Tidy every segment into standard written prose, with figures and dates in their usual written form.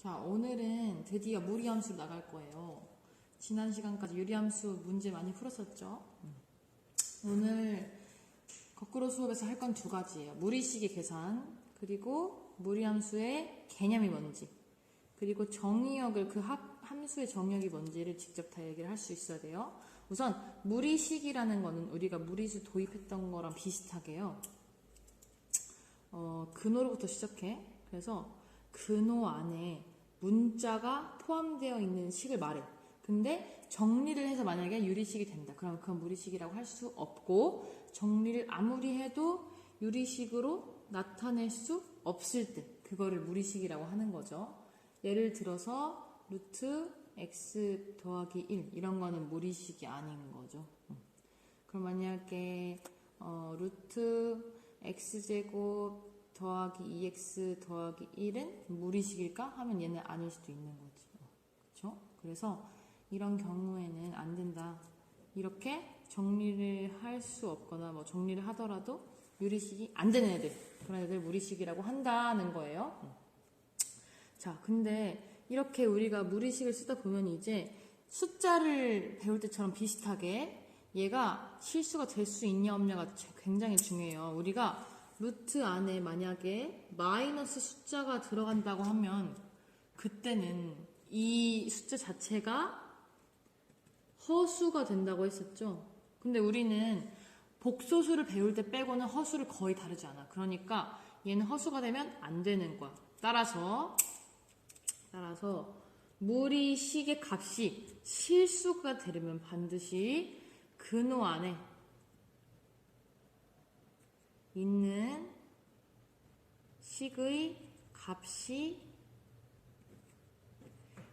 자, 오늘은 드디어 무리함수 나갈 거예요. 지난 시간까지 유리함수 문제 많이 풀었었죠? 오늘 거꾸로 수업에서 할 건 두 가지예요. 무리시기 계산, 그리고 무리함수의 개념이 뭔지, 그리고 정의역을 그 함수의 정의역이 뭔지를 직접 다 얘기를 할 수 있어야 돼요. 우선 무리식이라는 거는 우리가 무리수 도입했던 거랑 비슷하게요. 근호로부터 시작해. 그래서 근호 안에 문자가 포함되어 있는 식을 말해. 근데 정리를 해서 만약에 유리식이 된다. 그럼 그건 무리식이라고 할 수 없고, 정리를 아무리 해도 유리식으로 나타낼 수 없을 때 그거를 무리식이라고 하는 거죠. 예를 들어서 루트 x 더하기 1 이런 거는 무리식이 아닌 거죠. 그럼 만약에 루트 x제곱 더하기 2x 더하기 1은 무리식일까? 하면 얘는 아닐 수도 있는 거지. 그렇죠? 그래서 이런 경우에는 안 된다. 이렇게 정리를 할 수 없거나 뭐 정리를 하더라도 유리식이 안 되는 애들, 그런 애들 무리식이라고 한다는 거예요. 자, 근데 이렇게 우리가 무리식을 쓰다 보면 이제 숫자를 배울 때처럼 비슷하게 얘가 실수가 될 수 있냐 없냐가 굉장히 중요해요. 우리가 루트 안에 만약에 마이너스 숫자가 들어간다고 하면 그때는 이 숫자 자체가 허수가 된다고 했었죠. 근데 우리는 복소수를 배울 때 빼고는 허수를 거의 다루지 않아. 그러니까 얘는 허수가 되면 안 되는 거야. 따라서 무리식의 값이 실수가 되려면 반드시 근호 안에 있는 식의 값이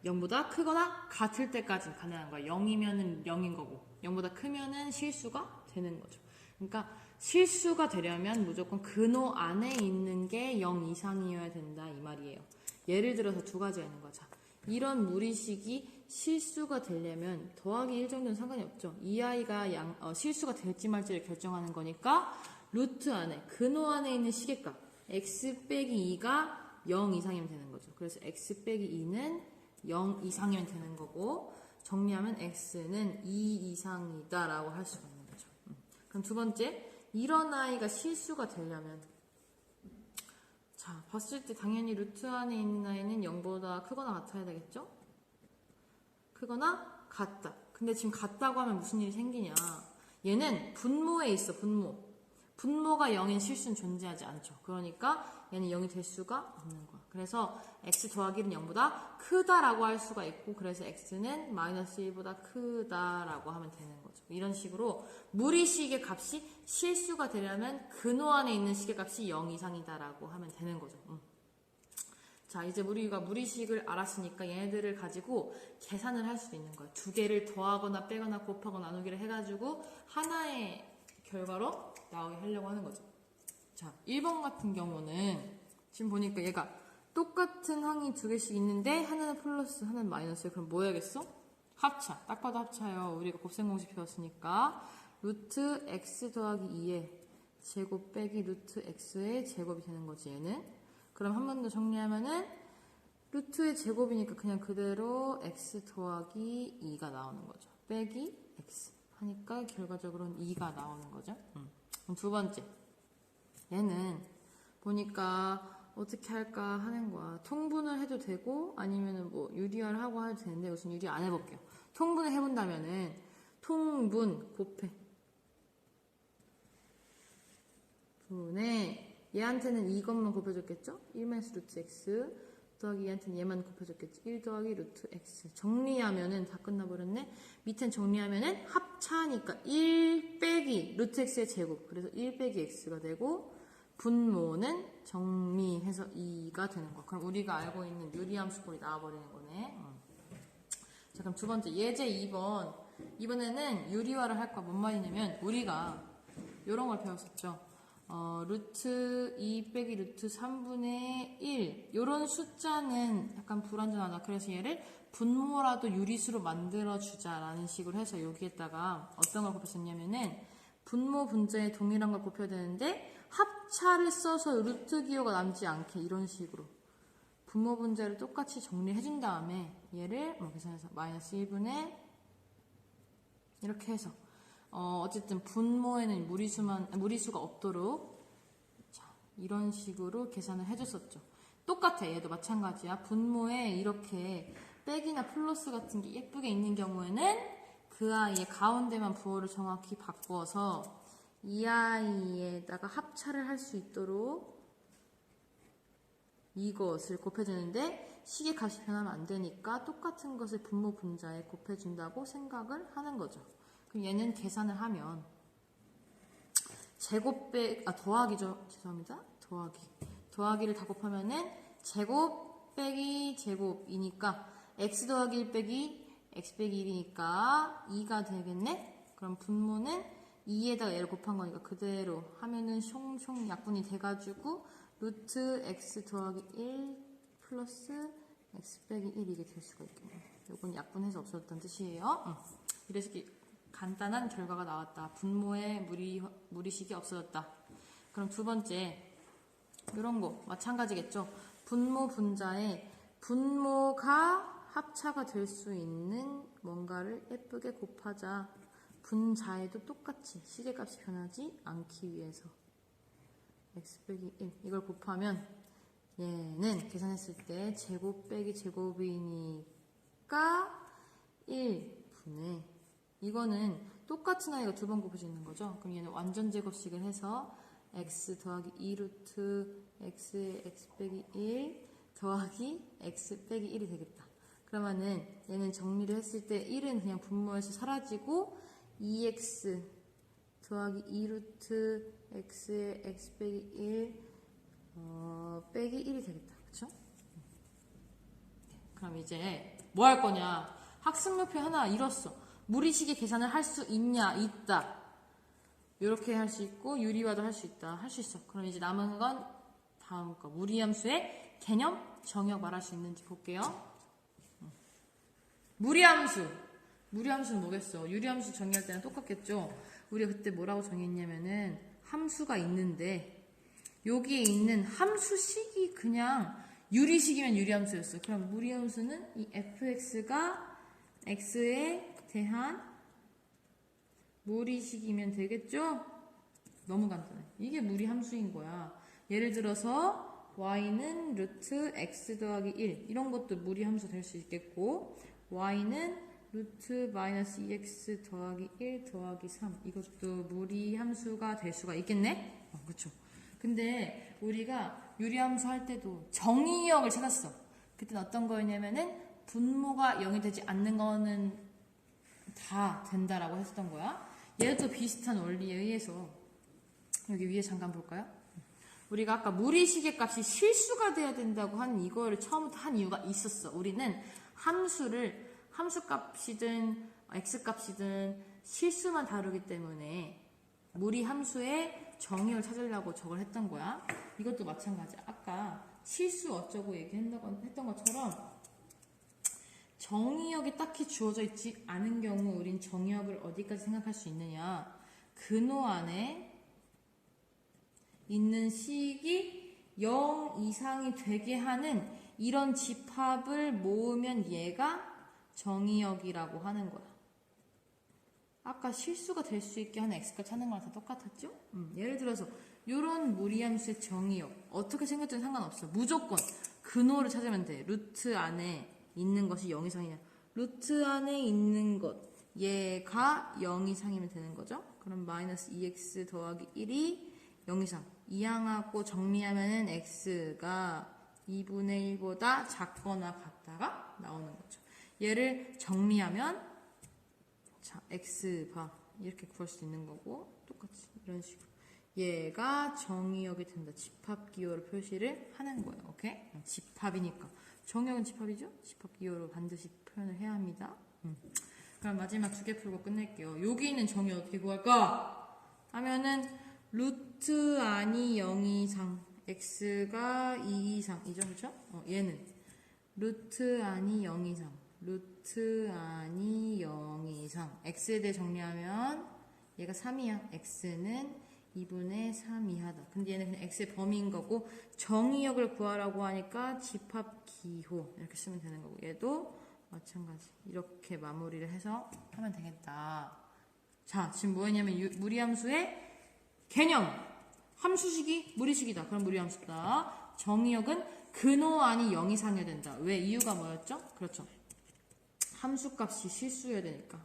0보다 크거나 같을 때까지 가능한 거야. 0이면은 0인 거고 0보다 크면은 실수가 되는 거죠. 그러니까 실수가 되려면 무조건 근호 안에 있는 게 0 이상이어야 된다 이 말이에요. 예를 들어서 두 가지가 있는 거죠. 이런 무리식이 실수가 되려면 더하기 1 정도는 상관이 없죠. 이 아이가 실수가 될지 말지를 결정하는 거니까 루트 안에 근호 안에 있는 식의 값 x 빼기 2가 0 이상이면 되는 거죠. 그래서 x 빼기 2는 0 이상이면 되는 거고, 정리하면 x는 2 이상이다 라고 할 수가 있는 거죠. 그럼 두 번째, 이런 아이가 실수가 되려면, 자, 봤을 때 당연히 루트 안에 있는 아이는 0보다 크거나 같아야 되겠죠? 크거나 같다. 근데 지금 같다고 하면 무슨 일이 생기냐. 얘는 분모에 있어, 분모. 분모가 0인 실수는 존재하지 않죠. 그러니까 얘는 0이 될 수가 없는 거야. 그래서 x 더하기 1은 0보다 크다라고 할 수가 있고, 그래서 x는 마이너스 1보다 크다라고 하면 되는 거죠. 이런 식으로 무리식의 값이 실수가 되려면 근호 안에 있는 식의 값이 0 이상이다라고 하면 되는 거죠. 자, 이제 우리가 무리식을 알았으니까 얘네들을 가지고 계산을 할 수도 있는 거예요. 두 개를 더하거나 빼거나 곱하거나 나누기를 해가지고 하나의 결과로 나오게 하려고 하는 거죠. 자, 1번 같은 경우는 지금 보니까 얘가 똑같은 항이 두 개씩 있는데 하나는 플러스 하나는 마이너스. 그럼 뭐 해야겠어? 합차. 딱 봐도 합차요. 우리가 곱셈 공식 배웠으니까 루트 x 더하기 2의 제곱 빼기 루트 x의 제곱이 되는 거지 얘는. 그럼 한 번 더 정리하면은 루트의 제곱이니까 그냥 그대로 x 더하기 2가 나오는 거죠. 빼기 x 하니까 결과적으로는 2가 나오는 거죠. 그럼 두 번째, 얘는 보니까 어떻게 할까 하는 거야. 통분을 해도 되고 아니면은 뭐 유리화를 하고 해도 되는데 우선 유리 안 해볼게요. 통분을 해본다면은 통분 곱해 분에 얘한테는 이것만 곱해줬겠죠? 1마이너스 루트 x 더하기 얘한테는 얘만 곱해줬겠지. 1 더하기 루트 x 정리하면은 다 끝나버렸네. 밑엔 정리하면은 합차니까 1 빼기 루트 x의 제곱, 그래서 1 빼기 x가 되고, 분모는 정리해서 2가 되는 거야. 그럼 우리가 알고 있는 유리함수꼴이 나와버리는 거네. 자, 그럼 두 번째 예제 2번. 이번에는 유리화를 할 거야. 뭔 말이냐면 우리가 이런 걸 배웠었죠. 루트 2 빼기 루트 3분의 1 요런 숫자는 약간 불완전하다. 그래서 얘를 분모라도 유리수로 만들어주자라는 식으로 해서 여기에다가 어떤 걸 곱했었냐면은 분모 분자에 동일한 걸 곱혀야 되는데 합차를 써서 루트 기호가 남지 않게 이런 식으로 분모 분자를 똑같이 정리해준 다음에 얘를 뭐 계산해서 마이너스 1분의 이렇게 해서 어쨌든 분모에는 무리수가 없도록 자, 이런 식으로 계산을 해줬었죠. 똑같아. 얘도 마찬가지야. 분모에 이렇게 백이나 플러스 같은 게 예쁘게 있는 경우에는 그 아이의 가운데만 부호를 정확히 바꿔서 이 아이에다가 합차를 할 수 있도록 이것을 곱해주는데 식의 값이 변하면 안 되니까 똑같은 것을 분모 분자에 곱해준다고 생각을 하는 거죠. 그럼 얘는 계산을 하면 더하기죠. 죄송합니다. 더하기를 다 곱하면은 제곱 빼기 제곱이니까 x 더하기 1 빼기 x 빼기 1이니까 2가 되겠네? 그럼 분모는 2에다가 얘를 곱한 거니까 그대로 하면은 숑숑 약분이 돼가지고 루트 x 더하기 1 플러스 x 빼기 1 이게 될 수가 있겠네요. 이건 약분해서 없어졌다는 뜻이에요. 이래서 간단한 결과가 나왔다. 분모의 무리식이 없어졌다. 그럼 두 번째 이런 거 마찬가지겠죠. 분모 분자에 분모가 합차가 될 수 있는 뭔가를 예쁘게 곱하자. 분자에도 똑같이 식의 값이 변하지 않기 위해서 x 빼기 1 이걸 곱하면 얘는 계산했을 때 제곱 빼기 제곱이니까 1분의 이거는 똑같은 아이가 두 번 곱해져 있는 거죠. 그럼 얘는 완전 제곱식을 해서 x 더하기 2루트 x의 x 빼기 1 더하기 x 빼기 1이 되겠다. 그러면은 얘는 정리를 했을 때 1은 그냥 분모에서 사라지고 2x 더하기 2루트 x의 x 빼기 1 빼기 1이 되겠다. 그쵸? 그럼 이제 뭐 할 거냐? 학습 목표 하나 이뤘어. 무리식의 계산을 할 수 있냐? 있다. 이렇게 할 수 있고 유리화도 할 수 있다. 할 수 있어. 그럼 이제 남은 건 다음 거. 무리함수의 개념, 정역 말할 수 있는지 볼게요. 무리함수는 뭐겠어? 유리함수 정의할 때는 똑같겠죠? 우리가 그때 뭐라고 정의했냐면은 함수가 있는데 여기에 있는 함수식이 그냥 유리식이면 유리함수였어. 그럼 무리함수는 이 fx가 x에 대한 무리식이면 되겠죠? 너무 간단해. 이게 무리함수인 거야. 예를 들어서 y는 루트 x 더하기 1 이런 것도 무리함수 될 수 있겠고 y는 루트 마이너스 2x 더하기 1 더하기 3 이것도 무리함수가 될 수가 있겠네? 그쵸. 근데 우리가 유리함수 할 때도 정의역을 찾았어. 그때는 어떤 거였냐면은 분모가 0이 되지 않는 거는 다 된다라고 했었던 거야. 얘도 비슷한 원리에 의해서 여기 위에 잠깐 볼까요? 우리가 아까 무리식의 값이 실수가 돼야 된다고 하는 이거를 처음부터 한 이유가 있었어. 우리는 함수를 함수값이든 x값이든 실수만 다루기 때문에 무리함수의 정의를 찾으려고 저걸 했던 거야. 이것도 마찬가지야. 아까 실수 어쩌고 얘기했던 것처럼 정의역이 딱히 주어져 있지 않은 경우 우린 정의역을 어디까지 생각할 수 있느냐. 근호 안에 있는 식이 0 이상이 되게 하는 이런 집합을 모으면 얘가 정의역이라고 하는 거야. 아까 실수가 될 수 있게 하는 x값 찾는 거랑 다 똑같았죠? 예를 들어서 이런 무리함수의 정의역 어떻게 생겼든 상관없어. 무조건 근호를 찾으면 돼. 루트 안에 있는 것이 0 이상이냐. 루트 안에 있는 것 얘가 0 이상이면 되는 거죠. 그럼 마이너스 2x 더하기 1이 0 이상 이항하고 정리하면은 x가 2분의 1보다 작거나 같다가 나오는 거죠. 얘를 정리하면 자 x바 이렇게 구할 수 있는 거고 똑같이 이런 식으로 얘가 정의역이 된다. 집합기호로 표시를 하는 거예요. 오케이? 집합이니까 정의역은 집합이죠? 집합기호로 반드시 표현을 해야 합니다. 그럼 마지막 두 개 풀고 끝낼게요. 여기 있는 정의 어떻게 구할까? 하면은 루트 안이 0 이상 x가 2 이상 이죠? 그쵸? 얘는 루트 안이 0 이상 루트 안이 0 이상 x에 대해 정리하면 얘가 3이야. x는 2분의 3 이하다. 근데 얘는 그냥 x의 범위인 거고 정의역을 구하라고 하니까 집합기호 이렇게 쓰면 되는 거고 얘도 마찬가지 이렇게 마무리를 해서 하면 되겠다. 자, 지금 뭐였냐면 무리함수의 개념. 함수식이 무리식이다. 그럼 무리함수다. 정의역은 근호안이 0 이상이어야 된다. 왜? 이유가 뭐였죠? 그렇죠. 함수값이 실수여야 되니까.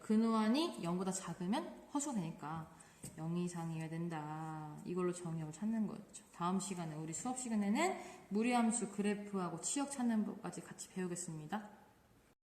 근호안이 0보다 작으면 허수가 되니까 0 이상이어야 된다. 이걸로 정의역을 찾는 거였죠. 다음 시간에 우리 수업 시간에는 무리함수 그래프하고 치역 찾는 법까지 같이 배우겠습니다.